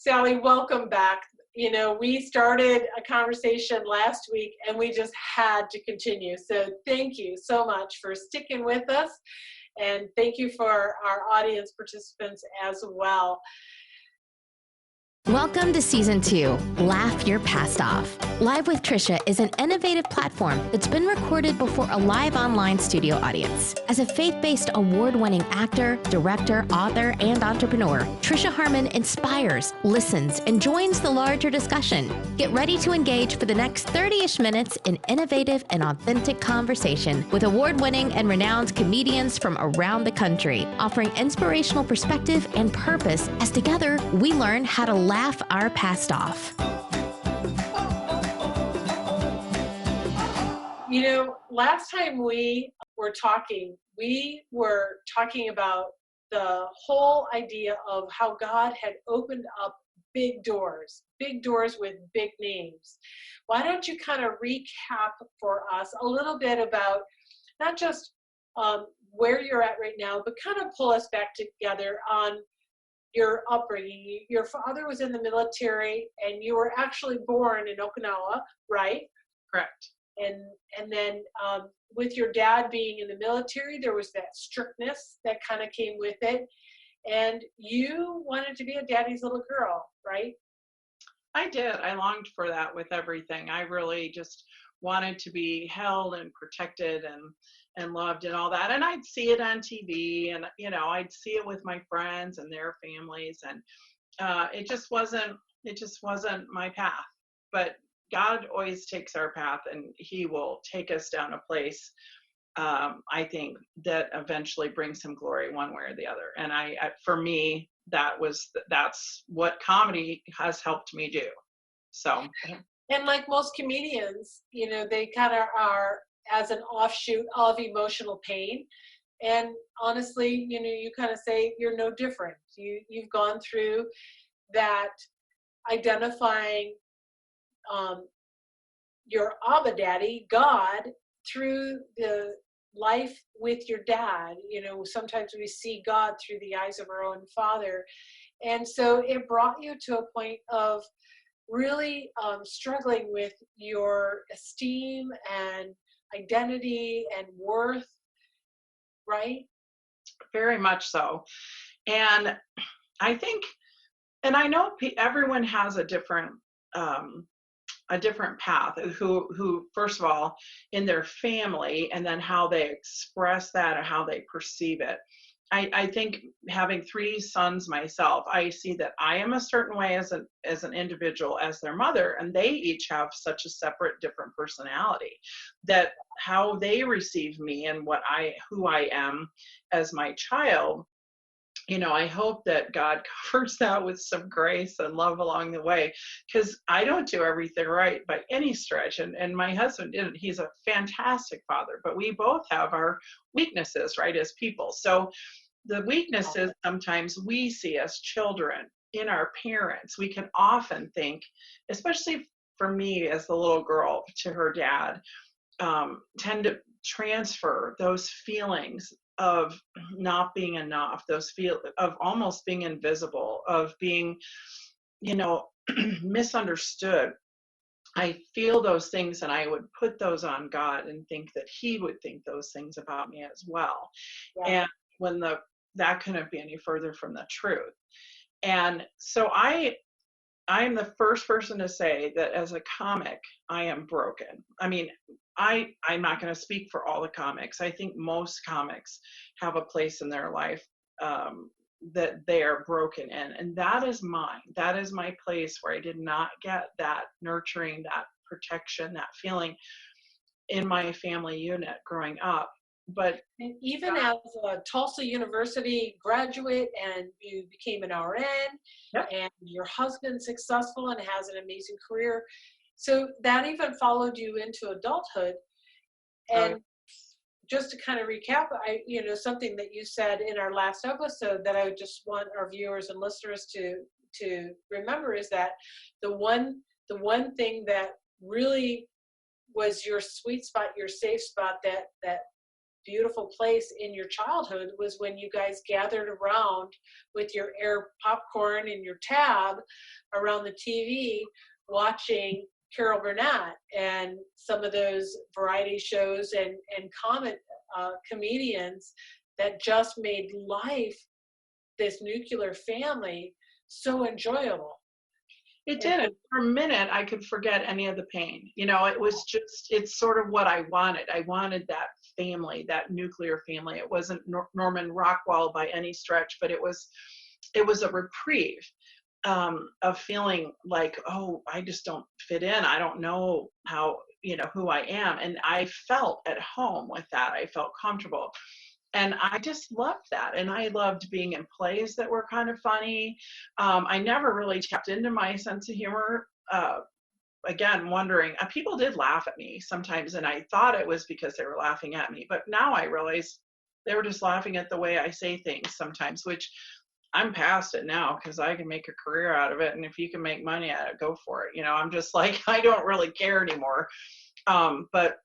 Sally, welcome back. You know, we started a conversation last week and we just had to continue. So thank you so much for sticking with us. And thank you for our audience participants as well. Welcome to Season 2, Laugh Your Past Off. Live with Trisha is an innovative platform that's been recorded before a live online studio audience. As a faith-based award-winning actor, director, author, and entrepreneur, Trisha Harmon inspires, listens, and joins the larger discussion. Get ready to engage for the next 30-ish minutes in innovative and authentic conversation with award-winning and renowned comedians from around the country, offering inspirational perspective and purpose as together we learn how to laugh our past off. You know, last time we were talking about the whole idea of how God had opened up big doors with big names. Why don't you kind of recap for us a little bit about not just where you're at right now, but kind of pull us back together on your upbringing. Your father was in the military and you were actually born in Okinawa, right? Correct. And then with your dad being in the military, there was that strictness that kind of came with it. And you wanted to be a daddy's little girl, right? I did. I longed for that with everything. I really just wanted to be held and protected and loved and all that. And I'd see it on TV and, you know, I'd see it with my friends and their families. And it just wasn't my path. But God always takes our path and he will take us down a place, I think, that eventually brings him glory one way or the other. And for me, that's what comedy has helped me do. So. And like most comedians, you know, they kind of are as an offshoot of emotional pain. And honestly, you know, you kind of say you're no different. You've gone through that identifying your Abba Daddy, God, through the life with your dad. You know, sometimes we see God through the eyes of our own father. And so it brought you to a point of really struggling with your esteem and identity and worth, right? Very much so. And I think, and I know everyone has a different path, who first of all in their family, and then how they express that or how they perceive it. I think having 3 sons myself, I see that I am a certain way as an individual as their mother, and they each have such a separate, different personality, that how they receive me and who I am as my child, you know, I hope that God covers that with some grace and love along the way, because I don't do everything right by any stretch. And my husband didn't. He's a fantastic father, but we both have our weaknesses, right, as people. So the weaknesses sometimes we see as children in our parents, we can often think, especially for me as the little girl to her dad, tend to transfer those feelings of not being enough, of almost being invisible, of being, you know, misunderstood. I feel those things and I would put those on God and think that he would think those things about me as well. Yeah. And when that couldn't be any further from the truth. And so I am the first person to say that as a comic, I am broken. I mean, I'm not going to speak for all the comics. I think most comics have a place in their life that they are broken in. And that is mine. That is my place where I did not get that nurturing, that protection, that feeling in my family unit growing up. But even as a Tulsa University graduate, and you became an RN, yep, and your husband's successful and has an amazing career. So that even followed you into adulthood. And just to kind of recap, something that you said in our last episode that I just want our viewers and listeners to remember is that the one thing that really was your sweet spot, your safe spot, that beautiful place in your childhood was when you guys gathered around with your air popcorn and your tab around the TV watching Carol Burnett and some of those variety shows and comedians that just made life, this nuclear family, so enjoyable. It did. And for a minute, I could forget any of the pain. You know, it was just, it's sort of what I wanted. I wanted that family, that nuclear family. It wasn't Norman Rockwell by any stretch, but it was a reprieve of feeling like, oh, I just don't fit in. I don't know how, you know, who I am. And I felt at home with that. I felt comfortable. And I just loved that. And I loved being in plays that were kind of funny. I never really tapped into my sense of humor. Again, wondering, people did laugh at me sometimes, and I thought it was because they were laughing at me. But now I realize they were just laughing at the way I say things sometimes, which I'm past it now because I can make a career out of it. And if you can make money at it, go for it. You know, I'm just like, I don't really care anymore. But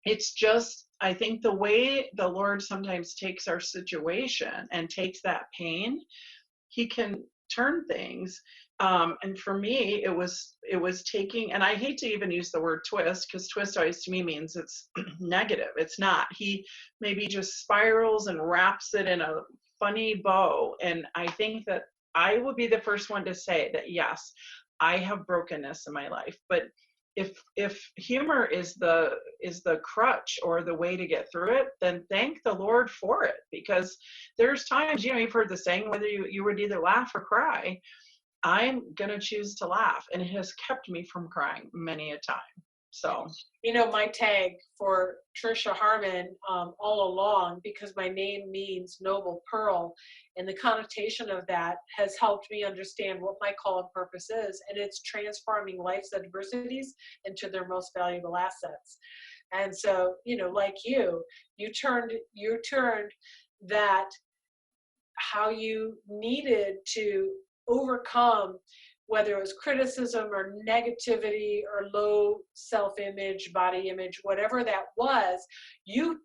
it's just, I think the way the Lord sometimes takes our situation and takes that pain, he can turn things. And for me, it was taking, and I hate to even use the word twist, because twist always to me means it's negative. It's not. He maybe just spirals and wraps it in a funny bow. And I think that I will be the first one to say that, yes, I have brokenness in my life, but if humor is the crutch or the way to get through it, then thank the Lord for it, because there's times, you know, you've heard the saying, whether you would either laugh or cry. I'm gonna choose to laugh, and it has kept me from crying many a time. So, you know, my tag for Trisha Harmon all along, because my name means noble pearl, and the connotation of that has helped me understand what my call and purpose is, and it's transforming life's adversities into their most valuable assets. And so, you know, like you turned that, how you needed to overcome, whether it was criticism or negativity or low self-image, body image, whatever that was, you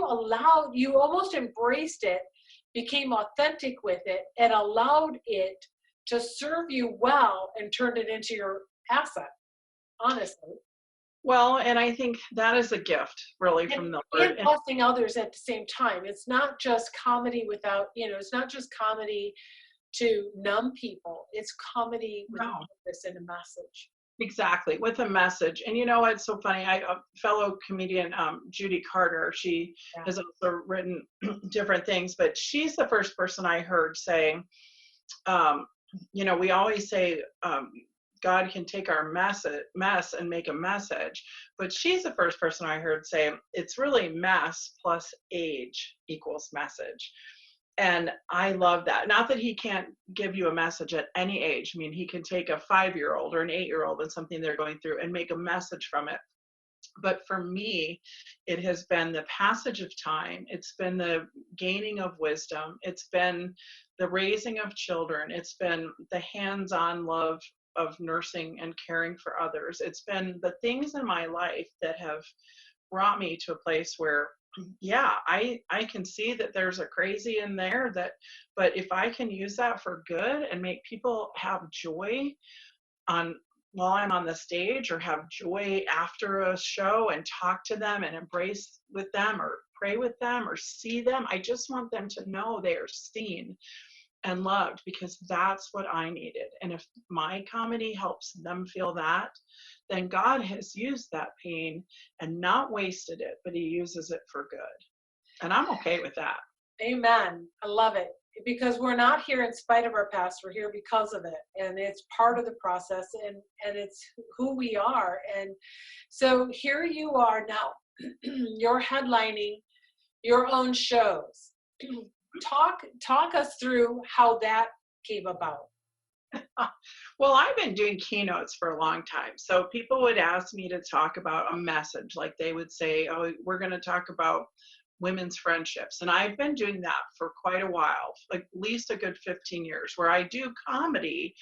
almost embraced it, became authentic with it, and allowed it to serve you well and turned it into your asset, honestly. Well, and I think that is a gift, really, from the Lord. And blessing others at the same time. It's not just comedy without, you know, it's not just comedy to numb people. It's comedy with a purpose and a message. Exactly, with a message. And you know what's so funny? A fellow comedian, Judy Carter, she has also written different things, but she's the first person I heard say, you know, we always say God can take our mess and make a message, but she's the first person I heard say it's really mess plus age equals message. And I love that. Not that he can't give you a message at any age. I mean, he can take a 5-year-old or an 8-year-old and something they're going through and make a message from it. But for me, it has been the passage of time. It's been the gaining of wisdom. It's been the raising of children. It's been the hands-on love of nursing and caring for others. It's been the things in my life that have brought me to a place where, yeah, I can see that there's a crazy in there, but if I can use that for good and make people have joy while I'm on the stage, or have joy after a show and talk to them and embrace with them or pray with them or see them, I just want them to know they are seen and loved, because that's what I needed. And if my comedy helps them feel that, then God has used that pain and not wasted it, but he uses it for good. And I'm okay with that. Amen. I love it. Because we're not here in spite of our past, we're here because of it. And it's part of the process, and it's who we are. And so here you are now, you're headlining your own shows. Talk us through how that came about. Well, I've been doing keynotes for a long time. So people would ask me to talk about a message. Like they would say, oh, we're going to talk about women's friendships. And I've been doing that for quite a while, like at least a good 15 years, where I do comedy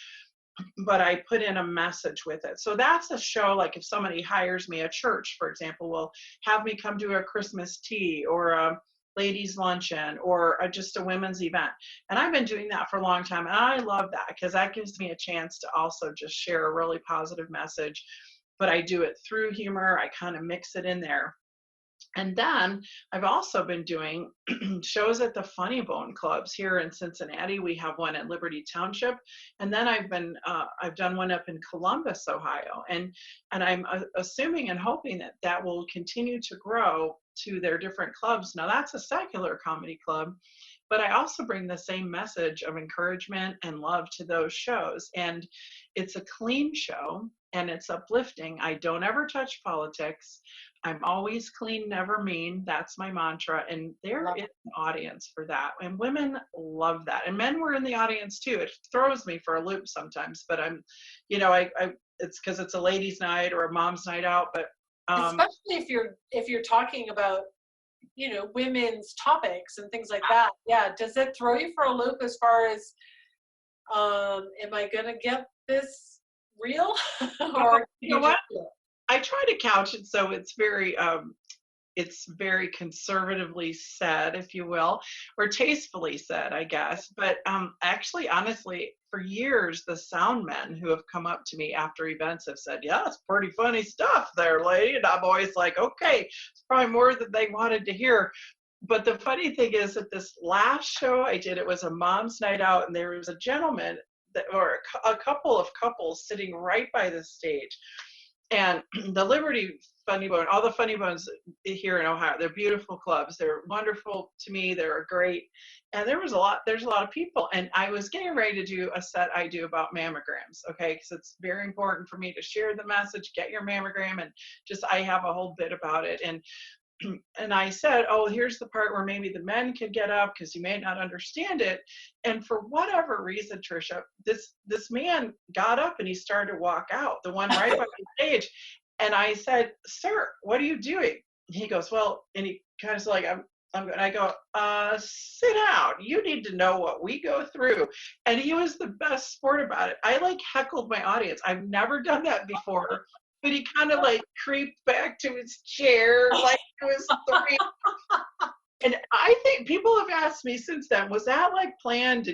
but I put in a message with it. So that's a show, like if somebody hires me, a church, for example, will have me come to a Christmas tea or a ladies luncheon or just a women's event. And I've been doing that for a long time. And I love that because that gives me a chance to also just share a really positive message. But I do it through humor. I kind of mix it in there. And then I've also been doing shows at the Funny Bone clubs here in Cincinnati. We have one in Liberty Township, and then I've done one up in Columbus, Ohio, and I'm assuming and hoping that that will continue to grow to their different clubs. Now that's a secular comedy club, but I also bring the same message of encouragement and love to those shows. And it's a clean show and it's uplifting. I don't ever touch politics. I'm always clean, never mean. That's my mantra. And there is an audience for that. And women love that. And men were in the audience too. It throws me for a loop sometimes, but I'm, it's because it's a ladies' night or a mom's night out. But especially if you're talking about, women's topics and things like that. Yeah. Does it throw you for a loop as far as, am I going to get this real? Or you know what? I try to couch it so it's very conservatively said, if you will, or tastefully said, I guess. But actually, honestly, for years, the sound men who have come up to me after events have said, yeah, it's pretty funny stuff there, lady. And I'm always like, okay, it's probably more than they wanted to hear. But the funny thing is that this last show I did, it was a mom's night out, and there was a gentleman or a couple of couples sitting right by the stage. And the Liberty Funny Bone, all the Funny Bones here in Ohio, they're beautiful clubs. They're wonderful to me. They're great. And there's a lot of people. And I was getting ready to do a set I do about mammograms, okay? Because it's very important for me to share the message, get your mammogram, and just I have a whole bit about it. And I said, oh, here's the part where maybe the men can get up because you may not understand it. And for whatever reason, Tricia, this man got up and he started to walk out, the one right by the stage. And I said, sir, what are you doing? And he goes, well, and he kind of like, I go, sit down. You need to know what we go through. And he was the best sport about it. I like heckled my audience. I've never done that before. But he kind of like creeped back to his chair like it was 3. And I think people have asked me since then, was that like planned?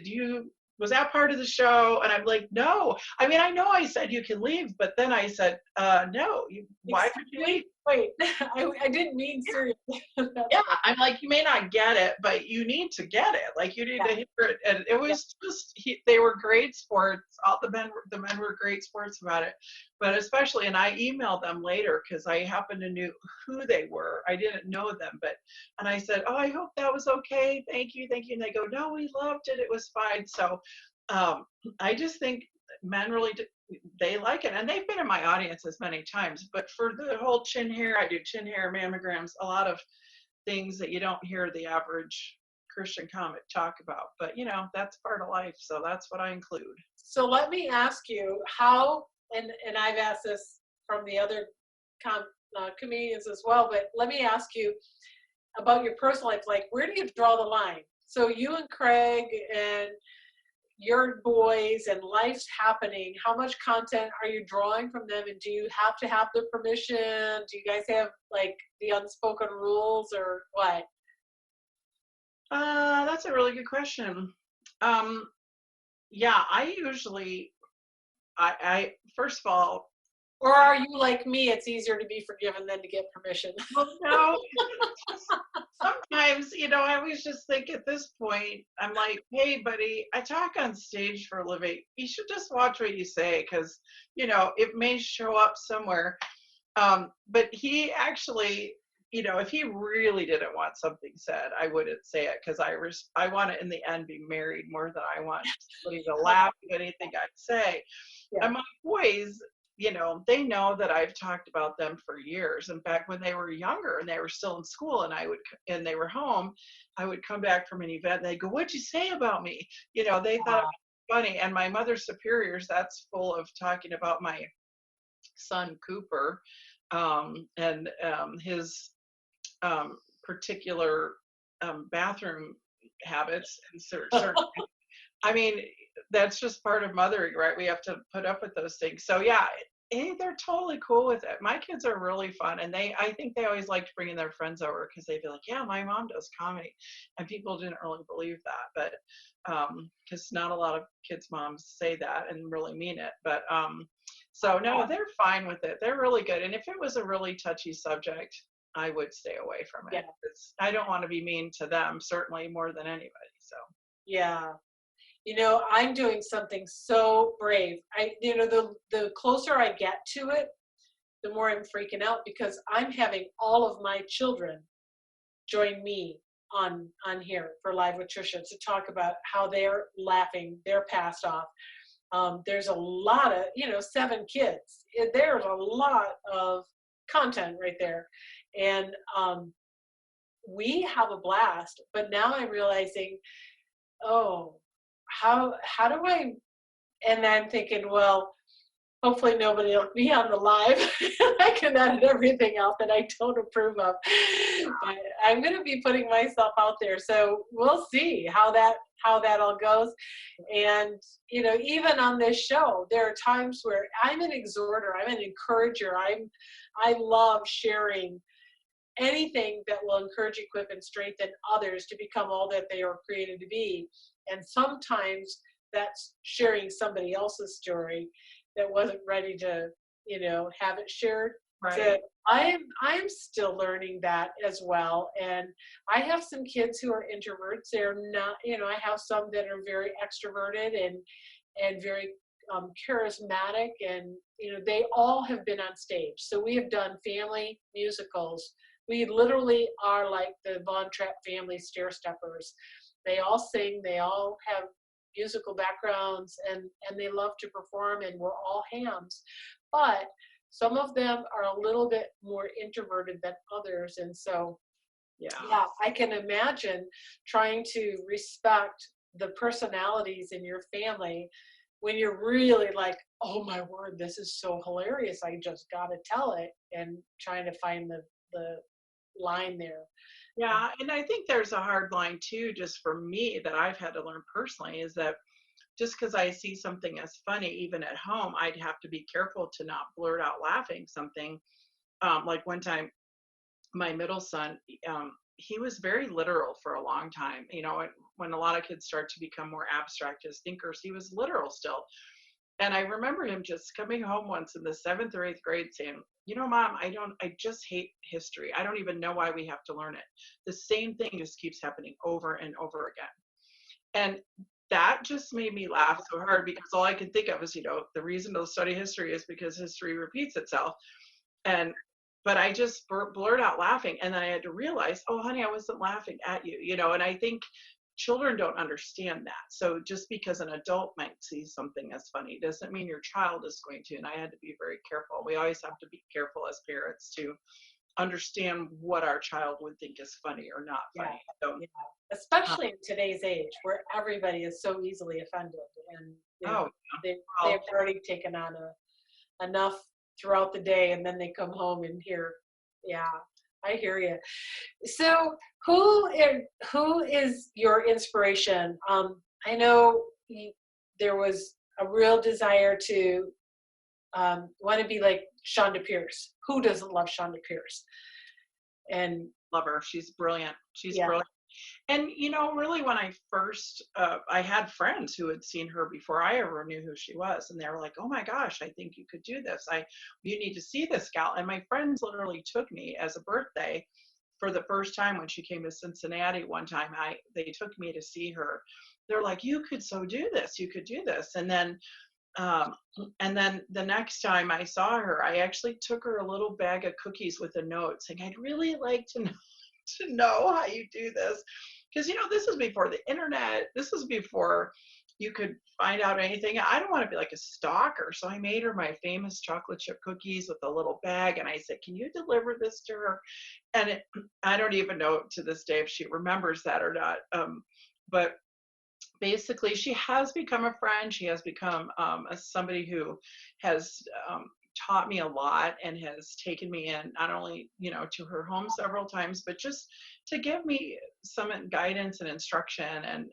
Was that part of the show? And I'm like, no. I mean, I know I said you can leave, but then I said, no. Why would you leave? Wait, I didn't mean seriously. Yeah, I'm like, you may not get it, but you need to get it. Like, you need to hear it. And it was just, they were great sports. All the men were great sports about it. But especially, and I emailed them later because I happened to know who they were. I didn't know them, and I said, oh, I hope that was okay. Thank you. And they go, no, we loved it. It was fine. So I just think men really they like it, and they've been in my audiences many times. But for the whole chin hair, I do chin hair mammograms, a lot of things that you don't hear the average Christian comic talk about. But that's part of life, so that's what I include. So let me ask you how, and I've asked this from the other comedians as well, but let me ask you about your personal life. Like, where do you draw the line? So you and Craig and your boys and life's happening, how much content are you drawing from them, and do you have to have their permission? Do you guys have like the unspoken rules or what? That's a really good question. Yeah, I usually I first of all, or are you like me, it's easier to be forgiven than to get permission? Well, no. Sometimes, I always just think at this point, I'm like, hey, buddy, I talk on stage for a living. You should just watch what you say because, it may show up somewhere. But he actually, if he really didn't want something said, I wouldn't say it because I want to, in the end, be married more than I want somebody to laugh at anything I say. Yeah. And my boys, they know that I've talked about them for years. In fact, when they were younger and they were still in school and they were home, I would come back from an event and they'd go, what'd you say about me? They thought it was funny. And my mother's superiors, that's full of talking about my son, Cooper, and his particular bathroom habits and certain I mean, that's just part of mothering, right? We have to put up with those things. So yeah, hey, they're totally cool with it. My kids are really fun, and I think they always liked bringing their friends over because they'd be like, yeah, my mom does comedy, and people didn't really believe that, but because not a lot of kids' moms say that and really mean it. But so no, they're fine with it. They're really good. And if it was a really touchy subject, I would stay away from it. I don't want to be mean to them, certainly more than anybody. So Yeah. I'm doing something so brave. The closer I get to it, the more I'm freaking out because I'm having all of my children join me on here for Live with Trisha to talk about how they're laughing their past off. There's a lot of, 7 kids. There's a lot of content right there. And we have a blast, but now I'm realizing, oh, how do I, and I'm thinking, well, hopefully nobody will be on the live. I can edit everything out that I don't approve of. But I'm going to be putting myself out there. So we'll see how that all goes. And, even on this show, there are times where I'm an exhorter, I'm an encourager. I love sharing anything that will encourage, equip, and strengthen others to become all that they are created to be. And sometimes that's sharing somebody else's story that wasn't ready to, have it shared. right. So I'm still learning that as well. And I have some kids who are introverts. They're not, I have some that are very extroverted and very charismatic, and they all have been on stage. So we have done family musicals. We literally are like the Von Trapp family stair steppers. They all sing, they all have musical backgrounds, and they love to perform, and we're all hams. But some of them are a little bit more introverted than others. And so, yeah, I can imagine trying to respect the personalities in your family when you're really like, oh my word, this is so hilarious, I just got to tell it, and trying to find the line there. Yeah, and I think there's a hard line too, just for me, that I've had to learn personally, is that just because I see something as funny, even at home, I'd have to be careful to not blurt out laughing something. Like one time, my middle son, he was very literal for a long time. When a lot of kids start to become more abstract as thinkers, he was literal still. And I remember him just coming home once in the 7th or 8th grade saying, Mom, I just hate history. I don't even know why we have to learn it. The same thing just keeps happening over and over again. And that just made me laugh so hard, because all I could think of is, the reason to study history is because history repeats itself. But I just blurted out laughing, and then I had to realize, oh, honey, I wasn't laughing at you, and I think children don't understand that. So just because an adult might see something as funny doesn't mean your child is going to. And I had to be very careful. We always have to be careful as parents to understand what our child would think is funny or not funny. Yeah. So, especially in today's age where everybody is so easily offended, and they've already taken on enough throughout the day, and then they come home and hear, I hear you. So who is your inspiration? I know there was a real desire to want to be like Shonda Pierce. Who doesn't love Shonda Pierce? And love her. She's brilliant. She's brilliant. And, really when I first, I had friends who had seen her before I ever knew who she was. And they were like, oh my gosh, I think you could do this. You need to see this gal. And my friends literally took me as a birthday for the first time when she came to Cincinnati one time. They took me to see her. They're like, you could so do this. You could do this. And then the next time I saw her, I actually took her a little bag of cookies with a note saying, I'd really like to know how you do this. Because, this was before the internet. This was before you could find out anything. I don't want to be like a stalker. So I made her my famous chocolate chip cookies with a little bag. And I said, can you deliver this to her? And I don't even know to this day if she remembers that or not. But basically she has become a friend. She has become somebody who has taught me a lot and has taken me in, not only, you know, to her home several times, but just to give me some guidance and instruction and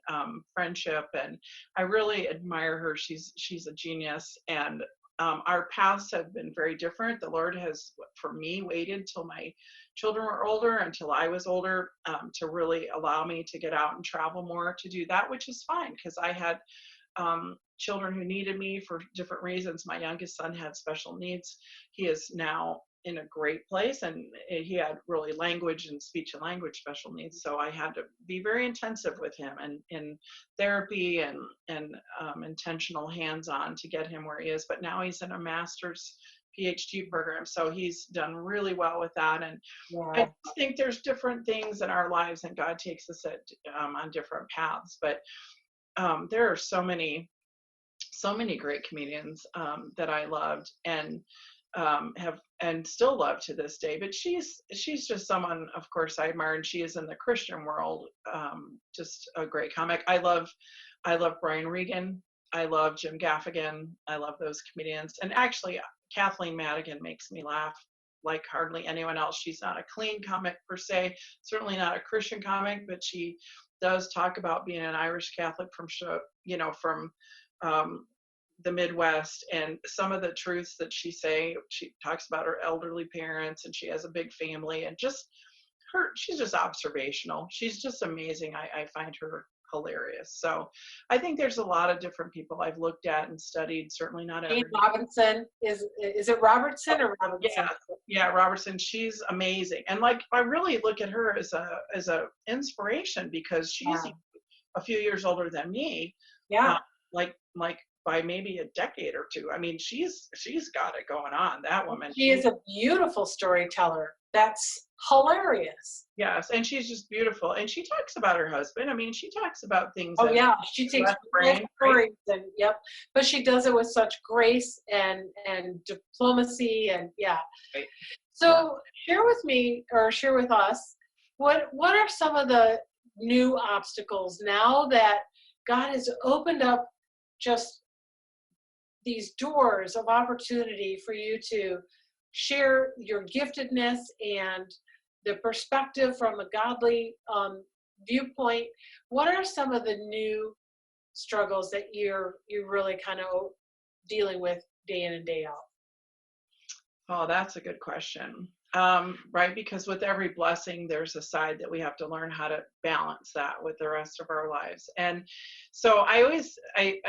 friendship. And I really admire her. She's a genius. And our paths have been very different. The Lord has, for me, waited till my children were older, until I was older, to really allow me to get out and travel more, to do that, which is fine, because I had children who needed me for different reasons. My youngest son had special needs. He is now in a great place, and he had really language and speech and language special needs. So I had to be very intensive with him, and in therapy and intentional hands-on to get him where he is. But now he's in a master's PhD program, so he's done really well with that. And I think there's different things in our lives, and God takes us on different paths. But there are so many great comedians that I loved and have and still love to this day. But she's just someone, of course, I admire, and she is in the Christian world, just a great comic. I love Brian Regan. I love Jim Gaffigan. I love those comedians. And actually, Kathleen Madigan makes me laugh like hardly anyone else. She's not a clean comic per se, certainly not a Christian comic, but she does talk about being an Irish Catholic from the Midwest, and some of the truths that she talks about her elderly parents, and she has a big family, and just she's just observational. She's just amazing. I find her hilarious. So I think there's a lot of different people I've looked at and studied. Certainly not everybody. Robinson, is it Robertson or Robinson? Yeah, Robertson. She's amazing, and like I really look at her as a inspiration, because she's a few years older than me. Yeah, like by maybe a decade or two. I mean, she's got it going on, that woman. She is a beautiful storyteller. That's hilarious. Yes, and she's just beautiful. And she talks about her husband. I mean, she talks about things. Oh yeah, she takes brain, stories and but she does it with such grace and diplomacy and Right. So share with us what are some of the new obstacles now that God has opened up just these doors of opportunity for you to share your giftedness and the perspective from a godly viewpoint. What are some of the new struggles that you're really kind of dealing with day in and day out? Oh, that's a good question. Right, because with every blessing, there's a side that we have to learn how to balance that with the rest of our lives. And so I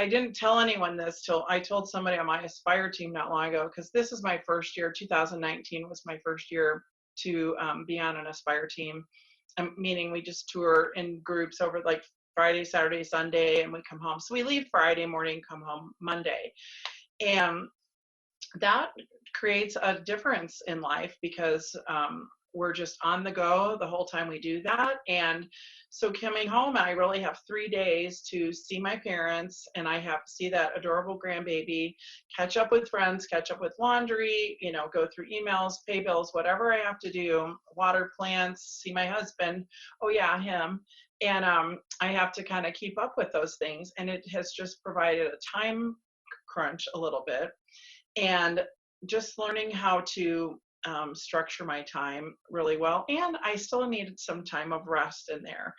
didn't tell anyone this till I told somebody on my Aspire team not long ago, because this is my first year. 2019 was my first year to be on an Aspire team, meaning we just tour in groups over like Friday, Saturday, Sunday, and we come home. So we leave Friday morning, come home Monday. And that creates a difference in life, because we're just on the go the whole time we do that. And so coming home, I really have 3 days to see my parents, and I have to see that adorable grandbaby, catch up with friends, catch up with laundry, go through emails, pay bills, whatever I have to do, water plants, see my husband. Oh yeah, him. And I have to kind of keep up with those things. And it has just provided a time crunch a little bit. And just learning how to structure my time really well. And I still needed some time of rest in there.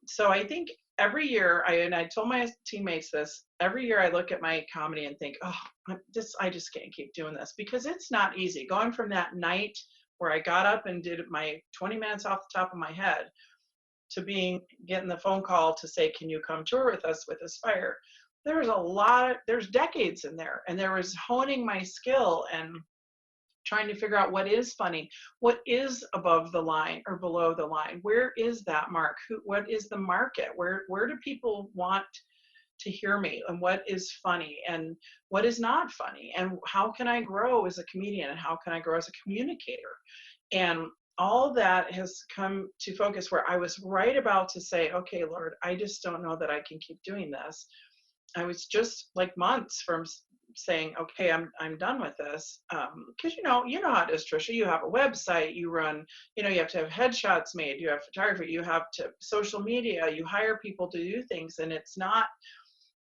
So I think every year, and I told my teammates this, every year I look at my comedy and think, I just can't keep doing this, because it's not easy. Going from that night where I got up and did my 20 minutes off the top of my head to getting the phone call to say, can you come tour with us with Aspire? There's decades in there, and there was honing my skill and trying to figure out what is funny, what is above the line or below the line, where is that mark, what is the market, where do people want to hear me, and what is funny and what is not funny, and how can I grow as a comedian, and how can I grow as a communicator. And all that has come to focus where I was right about to say, okay, Lord, I just don't know that I can keep doing this. I was just like months from saying, okay, I'm done with this. Cause you know how it is, Trisha, you have a website, you run, you have to have headshots made, you have photography, you have to social media, you hire people to do things. And it's not,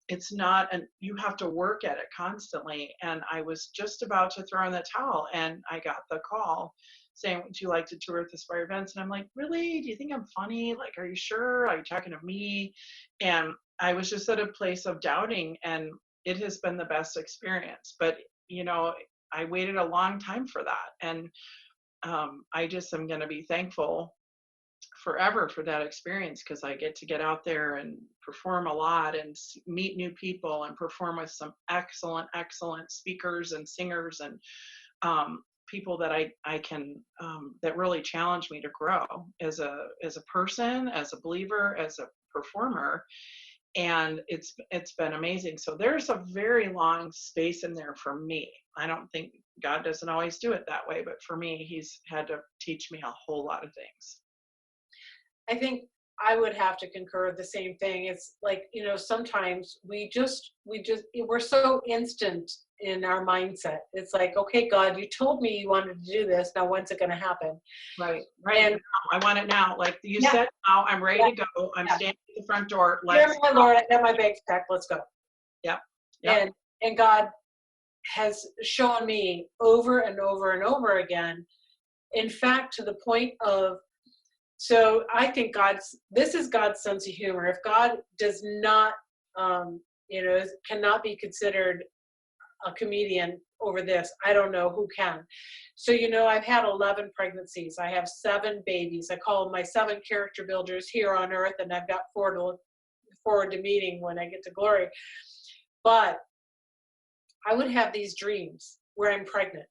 and you have to work at it constantly. And I was just about to throw in the towel, and I got the call saying, would you like to tour with Aspire Events? And I'm like, really? Do you think I'm funny? Like, are you sure? Are you talking to me? And I was just at a place of doubting, and it has been the best experience. But, I waited a long time for that. And I just am going to be thankful forever for that experience, because I get out there and perform a lot and meet new people and perform with some excellent speakers and singers and people that I can that really challenge me to grow as a person, as a believer, as a performer. And it's been amazing. So there's a very long space in there for me. I don't think God doesn't always do it that way, but for me, he's had to teach me a whole lot of things. I think I would have to concur the same thing. It's like, sometimes we're so instant in our mindset. It's like, okay, God, you told me you wanted to do this. Now, when's it going to happen? Right. And I want it now. Like you said, now I'm ready to go. I'm standing at the front door. Dear my Lord, I got my bags packed. Let's go. Yep. And God has shown me over and over and over again. In fact, to the point of, so I think this is God's sense of humor. If God does not, cannot be considered a comedian over this, I don't know who can. So, I've had 11 pregnancies. I have 7 babies. I call them my 7 character builders here on earth, and I've got 4 to look forward to meeting when I get to glory. But I would have these dreams where I'm pregnant,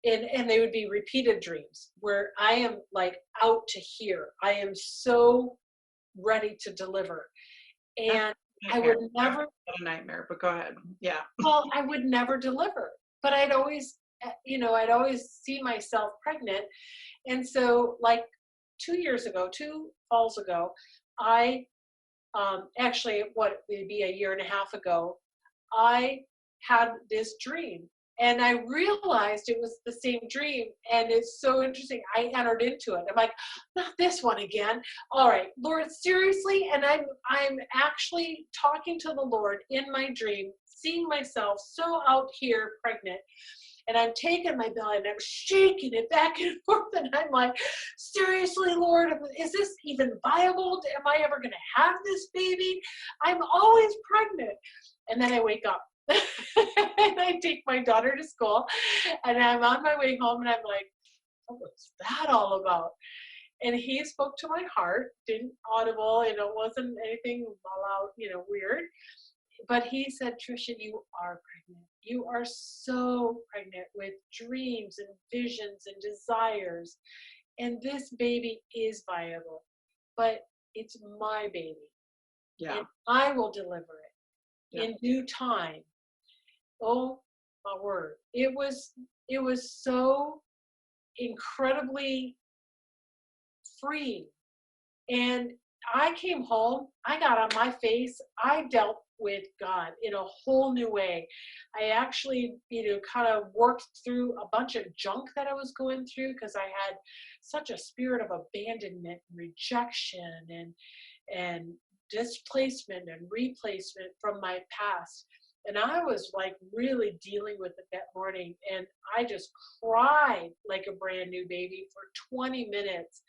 and they would be repeated dreams where I am like out to here. I am so ready to deliver. And I would never. A nightmare, but go ahead. Yeah. Well, I would never deliver, but I'd always see myself pregnant. And so like 2 falls ago, I actually, what would be a year and a half ago, I had this dream. And I realized it was the same dream. And it's so interesting. I entered into it. I'm like, not this one again. All right, Lord, seriously? And I'm actually talking to the Lord in my dream, seeing myself so out here pregnant. And I'm taking my belly and I'm shaking it back and forth. And I'm like, seriously, Lord, is this even viable? Am I ever going to have this baby? I'm always pregnant. And then I wake up. And I take my daughter to school, and I'm on my way home, and I'm like, oh, what's that all about? And he spoke to my heart, didn't audible, it wasn't anything loud, weird. But he said, Trisha, you are pregnant. You are so pregnant with dreams and visions and desires. And this baby is viable, but it's my baby. Yeah. And I will deliver it in due time. Oh my word. It was so incredibly freeing. And I came home, I got on my face, I dealt with God in a whole new way. I actually, kind of worked through a bunch of junk that I was going through, because I had such a spirit of abandonment and rejection and displacement and replacement from my past. And I was like really dealing with it that morning. And I just cried like a brand new baby for 20 minutes.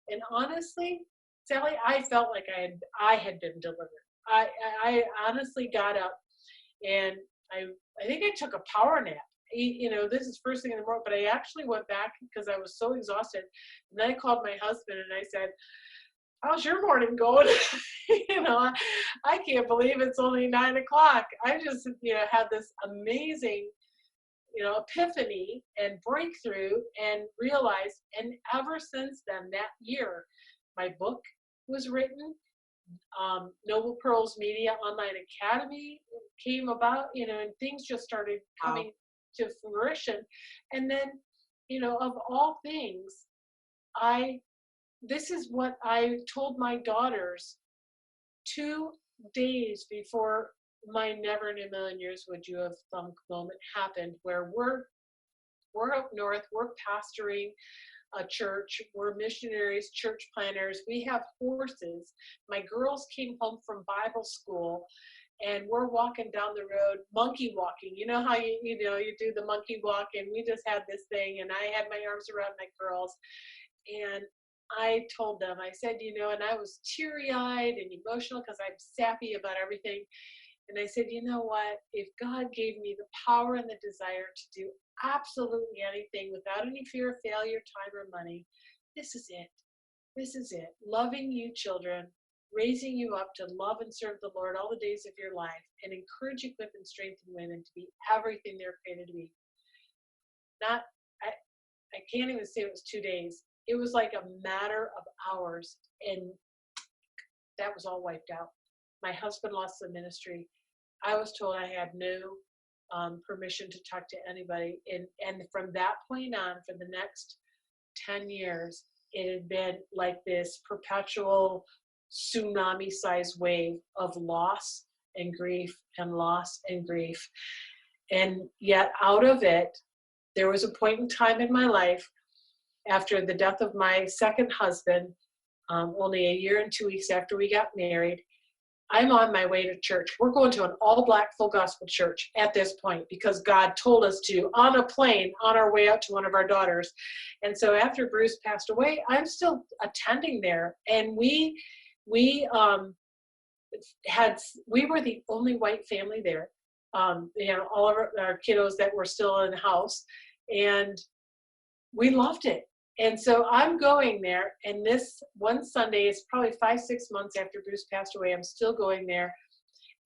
And honestly, Sally, I felt like I had been delivered. I honestly got up, and I think I took a power nap. This is first thing in the morning, but I actually went back because I was so exhausted. And then I called my husband and I said, how's your morning going? I can't believe it's only 9 o'clock. I just, had this amazing, epiphany and breakthrough, and realized, and ever since then, that year, my book was written. Noble Pearls Media Online Academy came about, and things just started coming to fruition. And then, of all things, this is what I told my daughters 2 days before never in a million years would you have thunk moment happened where we're up north, we're pastoring a church, we're missionaries, church planners, we have horses. My girls came home from Bible school, and we're walking down the road, monkey walking. You know how you do the monkey walk, and we just had this thing, and I had my arms around my girls, and I told them, I said, and I was teary-eyed and emotional because I'm sappy about everything. And I said, you know what? If God gave me the power and the desire to do absolutely anything without any fear of failure, time, or money, this is it. This is it. Loving you children, raising you up to love and serve the Lord all the days of your life, and encourage, equip, and strengthen women to be everything they're created to be. I can't even say it was 2 days. It was like a matter of hours, and that was all wiped out. My husband lost the ministry. I was told I had no permission to talk to anybody. And from that point on, for the next 10 years, it had been like this perpetual tsunami-sized wave of loss and grief and loss and grief. And yet out of it, there was a point in time in my life after the death of my second husband, only a year and 2 weeks after we got married. I'm on my way to church. We're going to an all-black full gospel church at this point because God told us to, on a plane on our way out to one of our daughters. And so after Bruce passed away, I'm still attending there. And we were the only white family there. All of our kiddos that were still in the house, and we loved it. And so I'm going there, and this one Sunday, it's probably 5-6 months after Bruce passed away, I'm still going there,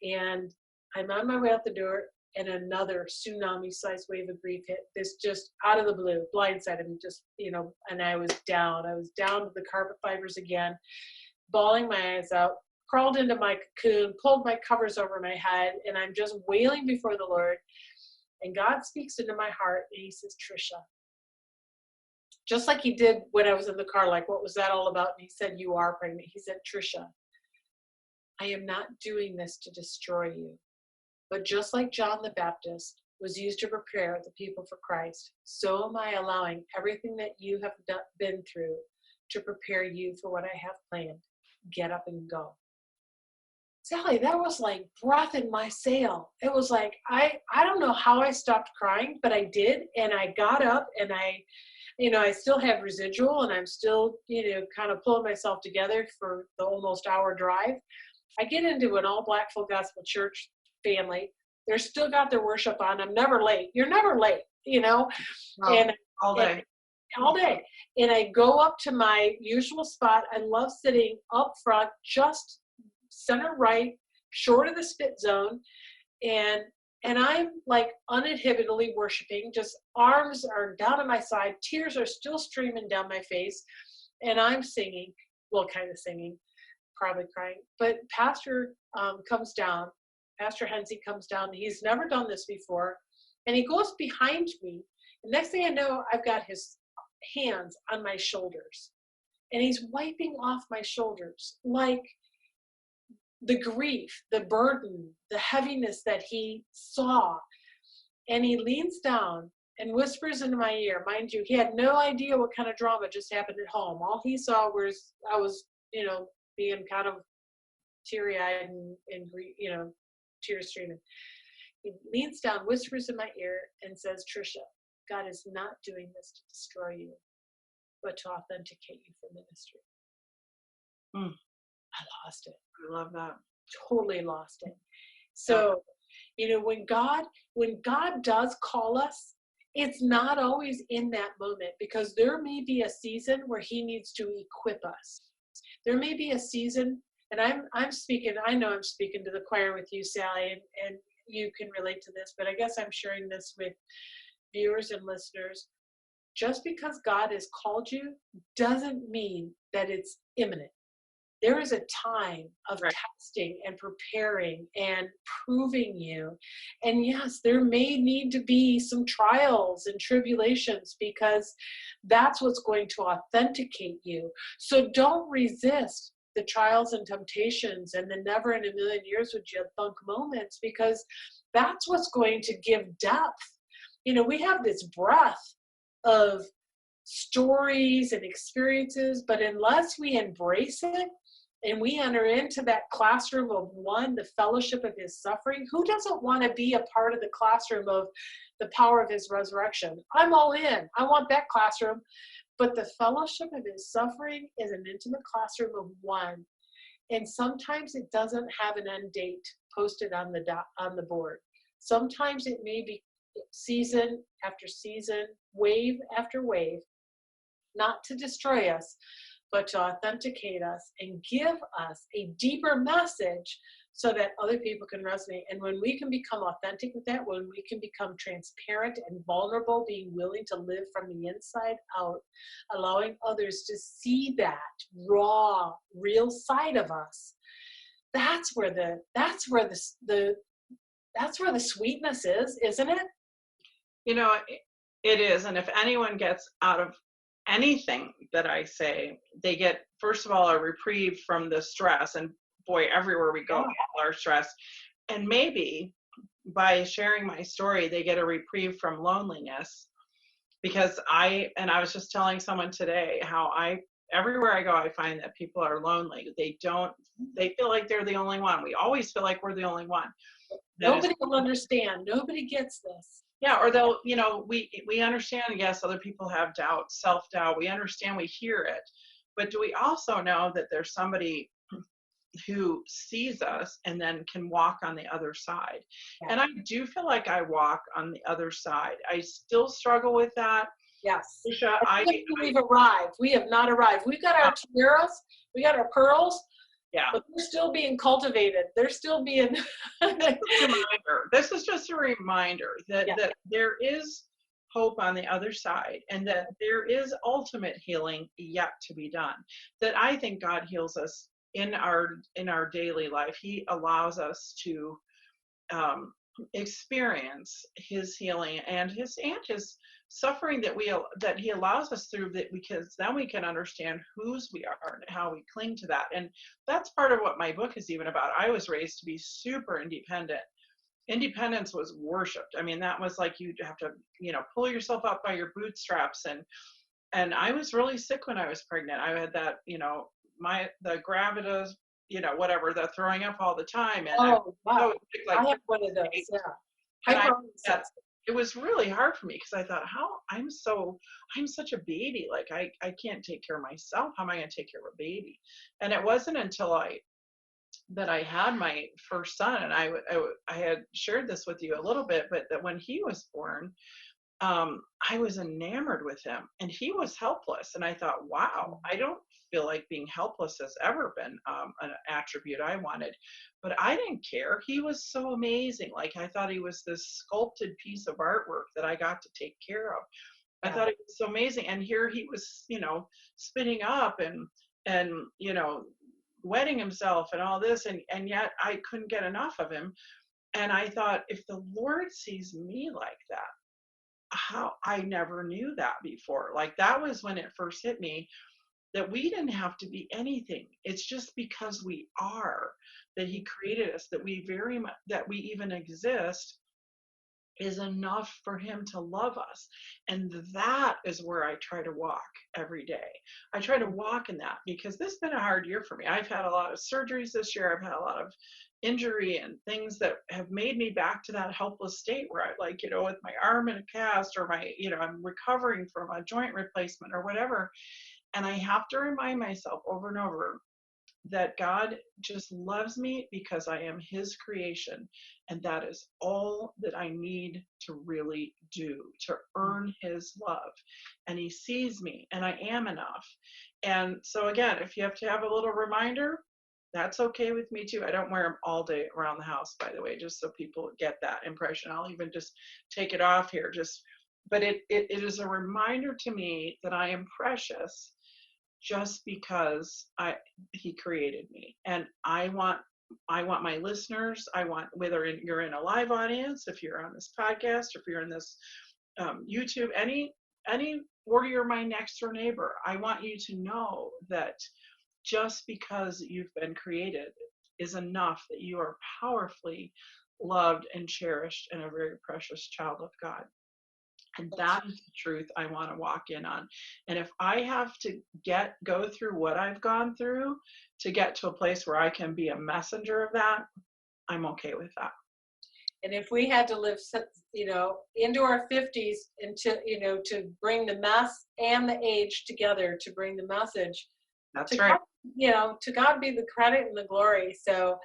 and I'm on my way out the door, and another tsunami-sized wave of grief hit. This just out of the blue, blindsided me, just, and I was down. I was down to the carpet fibers again, bawling my eyes out, crawled into my cocoon, pulled my covers over my head, and I'm just wailing before the Lord. And God speaks into my heart, and he says, Trisha, just like he did when I was in the car, like, what was that all about? And he said, you are pregnant. He said, Trisha, I am not doing this to destroy you. But just like John the Baptist was used to prepare the people for Christ, so am I allowing everything that you have been through to prepare you for what I have planned. Get up and go. Sally, that was like breath in my sail. It was like, I don't know how I stopped crying, but I did. And I got up, and I still have residual, and I'm still, kind of pulling myself together for the almost hour drive. I get into an all-black full gospel church family. They're still got their worship on. I'm never late. You're never late, Oh, and all day. all day. And I go up to my usual spot. I love sitting up front, just center right, short of the spit zone. And I'm like uninhibitedly worshiping, just arms are down at my side, tears are still streaming down my face, and I'm singing, kind of singing, probably crying. But Pastor comes down, Pastor Hensey comes down, he's never done this before, and he goes behind me, and next thing I know, I've got his hands on my shoulders, and he's wiping off my shoulders, like the grief, the burden, the heaviness that he saw. And he leans down and whispers into my ear. Mind you, he had no idea what kind of drama just happened at home. All he saw was I was, being kind of teary-eyed and tears streaming. He leans down, whispers in my ear, and says, Trisha, God is not doing this to destroy you, but to authenticate you for ministry. I lost it. I love that. Totally lost it. So, when God does call us, it's not always in that moment, because there may be a season where he needs to equip us. There may be a season, and I'm speaking, I know I'm speaking to the choir with you, Sally, and you can relate to this, but I guess I'm sharing this with viewers and listeners. Just because God has called you doesn't mean that it's imminent. There is a time of testing and preparing and proving you. And yes, there may need to be some trials and tribulations, because that's what's going to authenticate you. So don't resist the trials and temptations and the never in a million years would you thunk moments, because that's what's going to give depth. We have this breadth of stories and experiences, but unless we embrace it and we enter into that classroom of one, the fellowship of his suffering, who doesn't want to be a part of the classroom of the power of his resurrection? I'm all in. I want that classroom. But the fellowship of his suffering is an intimate classroom of one. And sometimes it doesn't have an end date posted on the board. Sometimes it may be season after season, wave after wave, not to destroy us, but to authenticate us and give us a deeper message so that other people can resonate. And when we can become authentic with that, when we can become transparent and vulnerable, being willing to live from the inside out, allowing others to see that raw, real side of us, that's where the sweetness is, isn't it? It is. And if anyone gets out of anything that I say, they get, first of all, a reprieve from the stress. And boy, everywhere we go, all our stress. And maybe by sharing my story, they get a reprieve from loneliness. Because I was just telling someone today how everywhere I go, I find that people are lonely. They feel like they're the only one. We always feel like we're the only one. Nobody will understand. Nobody gets this. Yeah, or they'll, we understand, yes, other people have doubt, self-doubt. We understand, we hear it. But do we also know that there's somebody who sees us and then can walk on the other side? Yeah. And I do feel like I walk on the other side. I still struggle with that. Yes. Trisha, we've arrived. We have not arrived. We've got our tiaras, we got our pearls. Yeah. But they're still being cultivated. They're still being. This is just a reminder that there is hope on the other side, and that there is ultimate healing yet to be done. That I think God heals us in our daily life. He allows us to experience his healing and his suffering that he allows us through, that because then we can understand whose we are and how we cling to that. And that's part of what my book is even about. I was raised to be super independent. Independence was worshipped. I mean, that was like, you'd have to, pull yourself up by your bootstraps. And I was really sick when I was pregnant. I had that, the gravitas, whatever, the throwing up all the time. And wow. I have one of those, yeah. It was really hard for me, because I thought, I'm such a baby. Like, I can't take care of myself. How am I going to take care of a baby? And it wasn't until I had my first son, and I had shared this with you a little bit, but that when he was born, I was enamored with him, and he was helpless. And I thought, wow, I don't feel like being helpless has ever been an attribute I wanted, but I didn't care. He was so amazing. Like, I thought he was this sculpted piece of artwork that I got to take care of. I thought it was so amazing. And here he was, spinning up and wetting himself and all this. And yet I couldn't get enough of him. And I thought, if the Lord sees me like that, how I never knew that before. Like, that was when it first hit me, that we didn't have to be anything. It's just because we are, that he created us, that we even exist, is enough for him to love us. And that is where I try to walk every day. I try to walk in that, because this has been a hard year for me. I've had a lot of surgeries this year. I've had a lot of injury and things that have made me back to that helpless state where I, like, with my arm in a cast, or I'm recovering from a joint replacement or whatever. And I have to remind myself over and over that God just loves me because I am his creation. And that is all that I need to really do to earn his love. And he sees me, and I am enough. And so again, if you have to have a little reminder, that's okay with me too. I don't wear them all day around the house, by the way, just so people get that impression. I'll even just take it off here. But it is a reminder to me that I am precious, just because he created me. And I want my listeners, whether you're in a live audience, if you're on this podcast, or if you're in this YouTube, or you're my next door neighbor, I want you to know that just because you've been created is enough that you are powerfully loved and cherished and a very precious child of God. And that is the truth I want to walk in on. And if I have to go through what I've gone through to get to a place where I can be a messenger of that, I'm okay with that. And if we had to live, into our 50s to bring the mess and the age together to bring the message. That's right. God, to God be the credit and the glory. So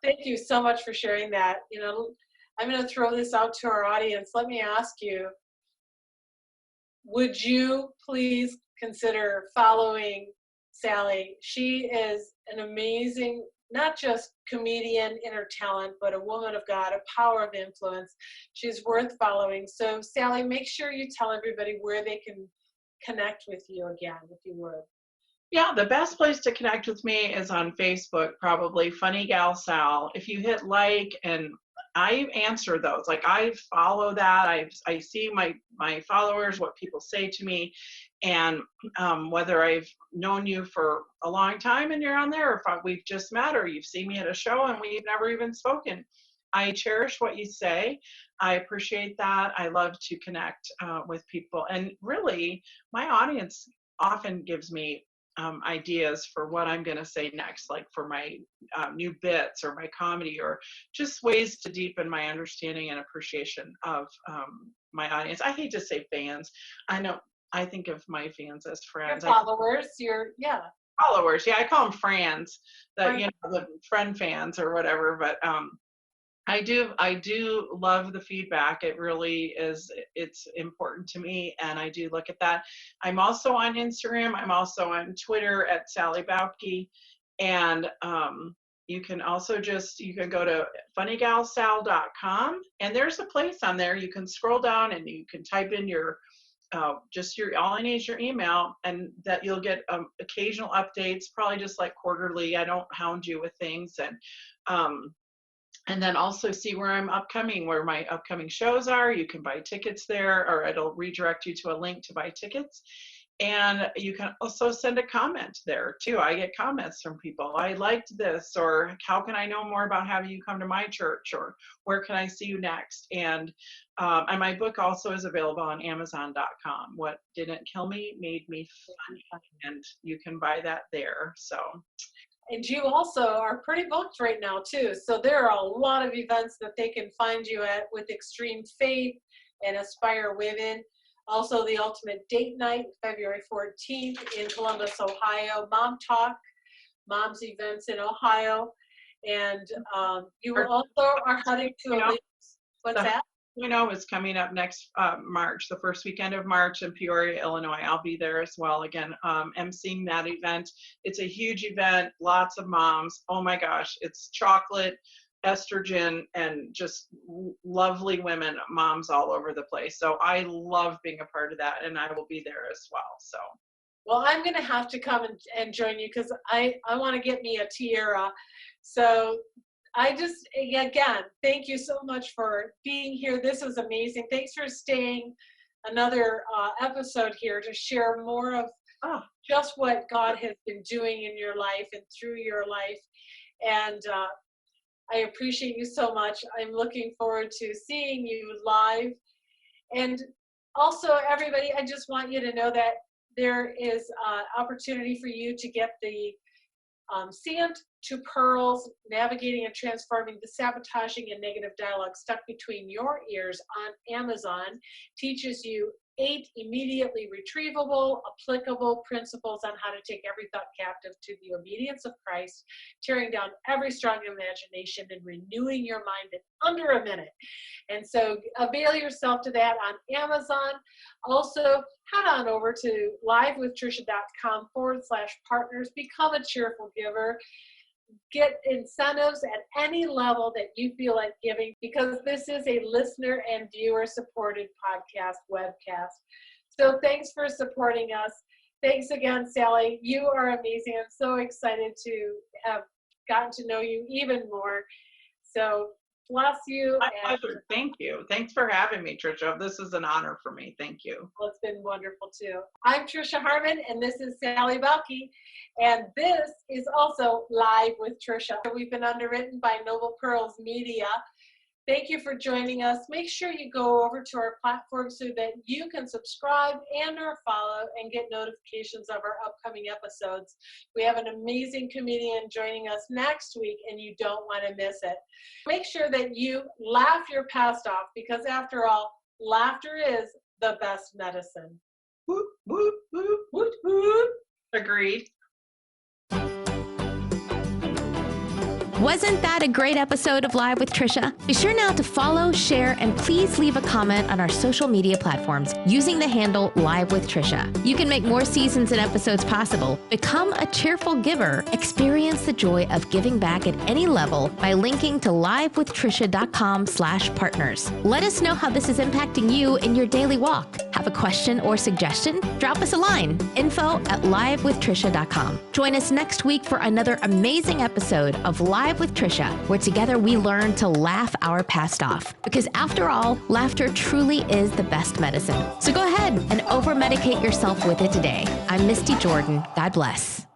Thank you so much for sharing that. I'm going to throw this out to our audience. Let me ask you, would you please consider following Sally? She is an amazing, not just comedian in her talent, but a woman of God, a power of influence. She's worth following. So Sally, make sure you tell everybody where they can connect with you again, if you would. Yeah, the best place to connect with me is on Facebook, probably Funny Gal Sal. If you hit like, and I answer those, like I follow that. I see my followers, what people say to me, and whether I've known you for a long time and you're on there, or if we've just met, or you've seen me at a show and we've never even spoken. I cherish what you say. I appreciate that. I love to connect with people. And really, my audience often gives me ideas for what I'm going to say next, like for my new bits or my comedy, or just ways to deepen my understanding and appreciation of my audience. I hate to say fans. I think of my fans as friends. Your followers, followers. Yeah, I call them friends, the friend fans or whatever. But I do love the feedback. It really is, it's important to me, and I do look at that. I'm also on Instagram. I'm also on Twitter at Sally Baucke, and you can also you can go to funnygalsal.com, and there's a place on there you can scroll down and you can type in all I need is your email, and that you'll get occasional updates, probably just like quarterly. I don't hound you with things, and then also see where my upcoming shows are. You can buy tickets there, or it'll redirect you to a link to buy tickets. And you can also send a comment there too. I get comments from people. I liked this, or how can I know more about having you come to my church, or where can I see you next? And my book also is available on Amazon.com. What Didn't Kill Me Made Me Funny, and you can buy that there. So. And you also are pretty booked right now too. So there are a lot of events that they can find you at with Extreme Faith and Aspire Women. Also the Ultimate Date Night, February 14th in Columbus, Ohio. Mom Talk, Mom's Events in Ohio. And you also are heading to what's that? Is coming up next March, the first weekend of March in Peoria, Illinois. I'll be there as well. Again, emceeing that event. It's a huge event, lots of moms. Oh my gosh, it's chocolate, estrogen, and just lovely women, moms all over the place. So I love being a part of that, and I will be there as well. So. Well, I'm going to have to come and join you, because I want to get me a tiara. So again, thank you so much for being here. This is amazing. Thanks for staying another episode here to share more of just what God has been doing in your life and through your life. And I appreciate you so much. I'm looking forward to seeing you live. And also, everybody, I just want you to know that there is opportunity for you to get the Sand to Pearls, Navigating and Transforming the Sabotaging and Negative Dialogue Stuck Between Your Ears on Amazon. Teaches you 8 immediately retrievable, applicable principles on how to take every thought captive to the obedience of Christ, tearing down every strong imagination and renewing your mind in under a minute. And so avail yourself to that on Amazon. Also, head on over to livewithtrisha.com/partners. Become a cheerful giver. Get incentives at any level that you feel like giving, because this is a listener and viewer supported podcast webcast. So thanks for supporting us. Thanks again, Sally. You are amazing. I'm so excited to have gotten to know you even more. So Bless you. My pleasure. Thank you. Thanks for having me, Trisha. This is an honor for me. Thank you. Well, it's been wonderful too. I'm Trisha Harmon, and this is Sally Baucke, and this is also Live with Trisha. We've been underwritten by Noble Pearls Media. Thank you for joining us. Make sure you go over to our platform so that you can subscribe and or follow and get notifications of our upcoming episodes. We have an amazing comedian joining us next week, and you don't want to miss it. Make sure that you laugh your past off, because after all, laughter is the best medicine. Whoop, whoop, whoop, whoop, whoop. Agreed. Wasn't that a great episode of Live with Trisha? Be sure now to follow, share, and please leave a comment on our social media platforms using the handle Live with Trisha. You can make more seasons and episodes possible. Become a cheerful giver. Experience the joy of giving back at any level by linking to livewithtrisha.com/partners. Let us know how this is impacting you in your daily walk. Have a question or suggestion? Drop us a line. info@livewithtrisha.com. Join us next week for another amazing episode of Live with Trisha, where together we learn to laugh our past off. Because after all, laughter truly is the best medicine. So go ahead and over-medicate yourself with it today. I'm Misty Jordan. God bless.